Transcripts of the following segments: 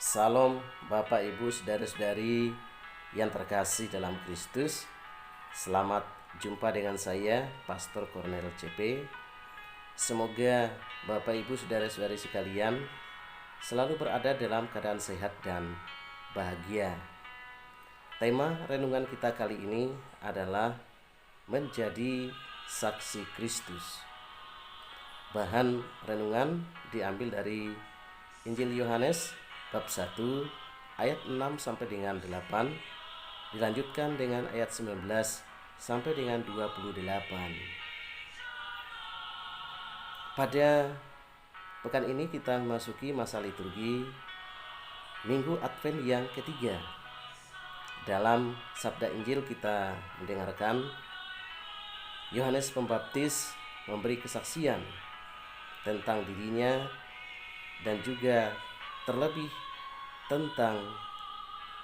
Salam Bapak Ibu Saudara-saudari yang terkasih dalam Kristus. Selamat jumpa dengan saya Pastor Cornel CP. Semoga Bapak Ibu Saudara-saudari sekalian selalu berada dalam keadaan sehat dan bahagia. Tema renungan kita kali ini adalah menjadi saksi Kristus. Bahan renungan diambil dari Injil Yohanes bab 1 ayat 6 sampai dengan 8, dilanjutkan dengan ayat 19 sampai dengan 28. Pada pekan ini kita memasuki masa liturgi Minggu Advent yang ketiga. Dalam sabda Injil kita mendengarkan Yohanes Pembaptis memberi kesaksian tentang dirinya dan juga terlebih tentang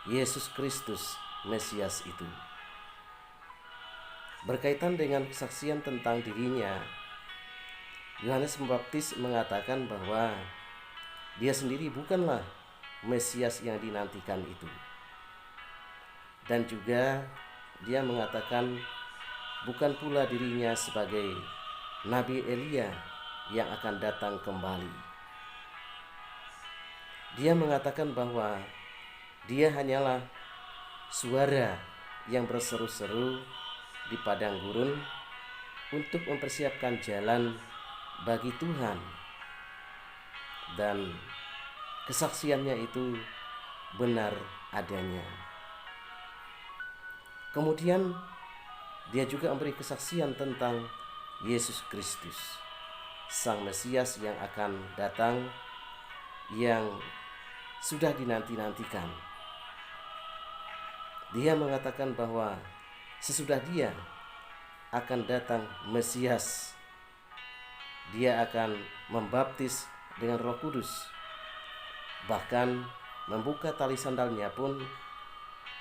Yesus Kristus Mesias itu. Berkaitan dengan kesaksian tentang dirinya, Yohanes Pembaptis mengatakan bahwa dia sendiri bukanlah Mesias yang dinantikan itu. Dan juga dia mengatakan bukan pula dirinya sebagai Nabi Elia yang akan datang kembali. Dia mengatakan bahwa dia hanyalah suara yang berseru-seru di padang gurun untuk mempersiapkan jalan bagi Tuhan. Dan kesaksiannya itu benar adanya. Kemudian dia juga memberi kesaksian tentang Yesus Kristus, Sang Mesias yang akan datang, yang sudah dinanti-nantikan. Dia mengatakan bahwa sesudah dia akan datang Mesias, dia akan membaptis dengan Roh Kudus. Bahkan membuka tali sandalnya pun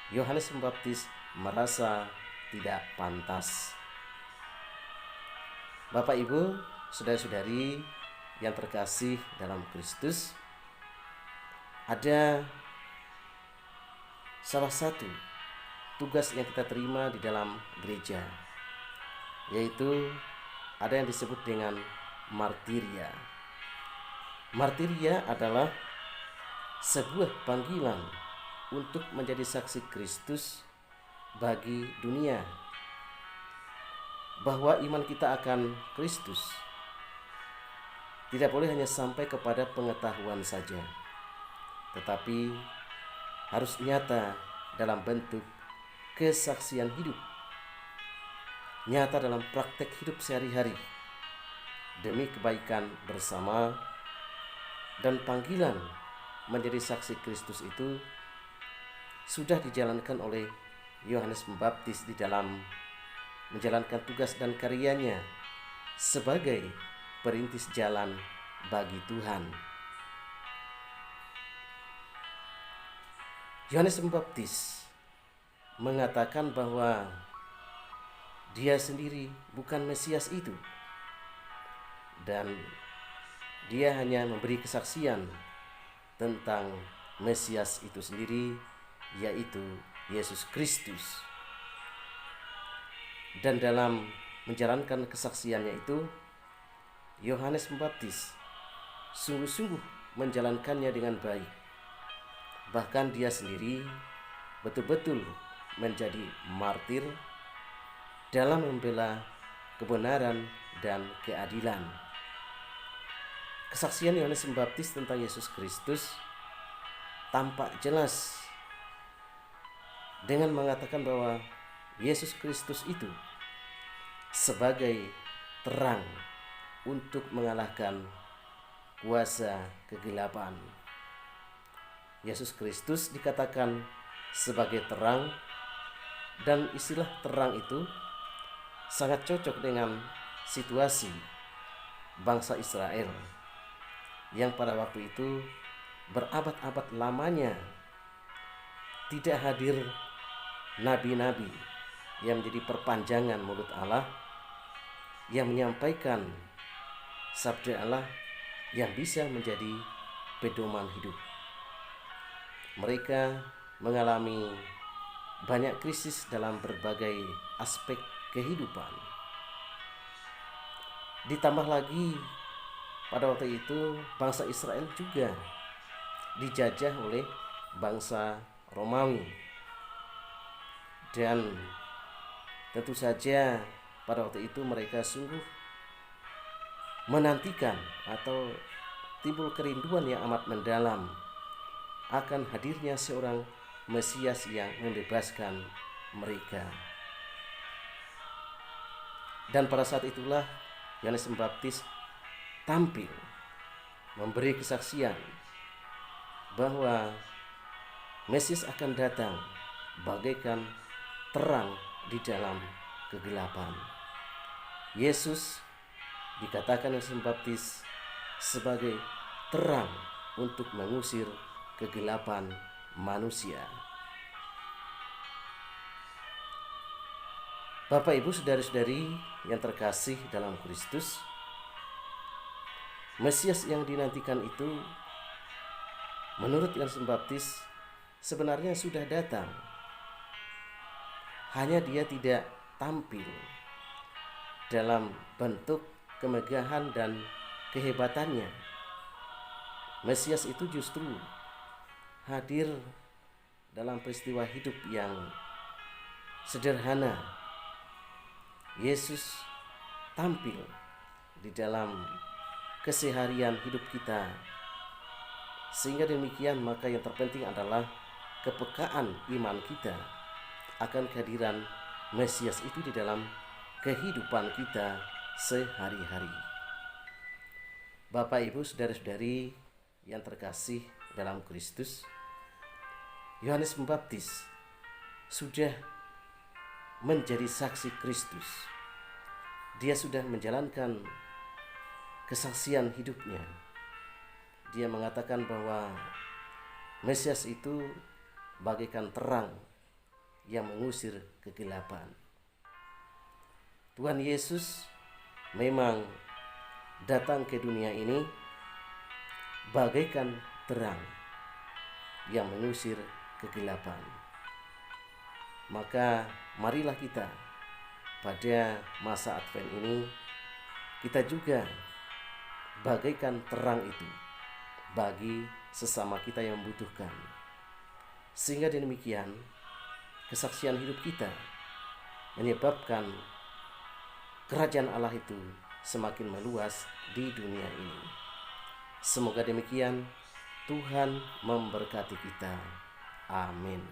Yohanes Pembaptis merasa tidak pantas. Bapak Ibu, saudara-saudari yang terkasih dalam Kristus, ada salah satu tugas yang kita terima di dalam gereja, yaitu ada yang disebut dengan martiria. Martiria adalah sebuah panggilan untuk menjadi saksi Kristus bagi dunia, bahwa iman kita akan Kristus tidak boleh hanya sampai kepada pengetahuan saja, tetapi harus nyata dalam bentuk kesaksian hidup, nyata dalam praktek hidup sehari-hari demi kebaikan bersama. Dan panggilan menjadi saksi Kristus itu sudah dijalankan oleh Yohanes Pembaptis di dalam menjalankan tugas dan karyanya sebagai perintis jalan bagi Tuhan. Yohanes Pembaptis mengatakan bahwa dia sendiri bukan Mesias itu, dan dia hanya memberi kesaksian tentang Mesias itu sendiri, yaitu Yesus Kristus. Dan dalam menjalankan kesaksiannya itu, Yohanes Pembaptis sungguh-sungguh menjalankannya dengan baik. Bahkan dia sendiri betul-betul menjadi martir dalam membela kebenaran dan keadilan. Kesaksian Yohanes Pembaptis tentang Yesus Kristus tampak jelas dengan mengatakan bahwa Yesus Kristus itu sebagai terang untuk mengalahkan kuasa kegelapan. Yesus Kristus dikatakan sebagai terang, dan istilah terang itu sangat cocok dengan situasi bangsa Israel yang pada waktu itu berabad-abad lamanya tidak hadir nabi-nabi yang menjadi perpanjangan mulut Allah, yang menyampaikan sabda Allah yang bisa menjadi pedoman hidup. mereka mengalami banyak krisis dalam berbagai aspek kehidupan. Ditambah lagi pada waktu itu bangsa Israel juga dijajah oleh bangsa Romawi. Dan tentu saja pada waktu itu mereka sungguh menantikan atau timbul kerinduan yang amat mendalam akan hadirnya seorang Mesias yang membebaskan mereka. Dan pada saat itulah Yohanes Pembaptis tampil memberi kesaksian bahwa Mesias akan datang bagaikan terang di dalam kegelapan. Yesus dikatakan Yohanes Pembaptis sebagai terang untuk mengusir kegelapan manusia. Bapak, Ibu, saudara-saudari yang terkasih dalam Kristus, Mesias yang dinantikan itu menurut Yohanes Pembaptis sebenarnya sudah datang. Hanya dia tidak tampil dalam bentuk kemegahan dan kehebatannya. Mesias itu justru hadir dalam peristiwa hidup yang sederhana. Yesus tampil di dalam keseharian hidup kita. Sehingga demikian maka yang terpenting adalah kepekaan iman kita akan kehadiran Mesias itu di dalam kehidupan kita sehari-hari. Bapak, Ibu, saudara-saudari yang terkasih dalam Kristus, Yohanes Pembaptis sudah menjadi saksi Kristus. Dia sudah menjalankan kesaksian hidupnya. Dia mengatakan bahwa Mesias itu bagaikan terang yang mengusir kegelapan. Tuhan Yesus memang datang ke dunia ini bagaikan terang yang mengusir kegelapan. Maka marilah kita pada masa Advent ini kita juga bagaikan terang itu bagi sesama kita yang membutuhkan. Sehingga demikian kesaksian hidup kita menyebabkan kerajaan Allah itu semakin meluas di dunia ini. Semoga demikian. Tuhan memberkati kita. Amin.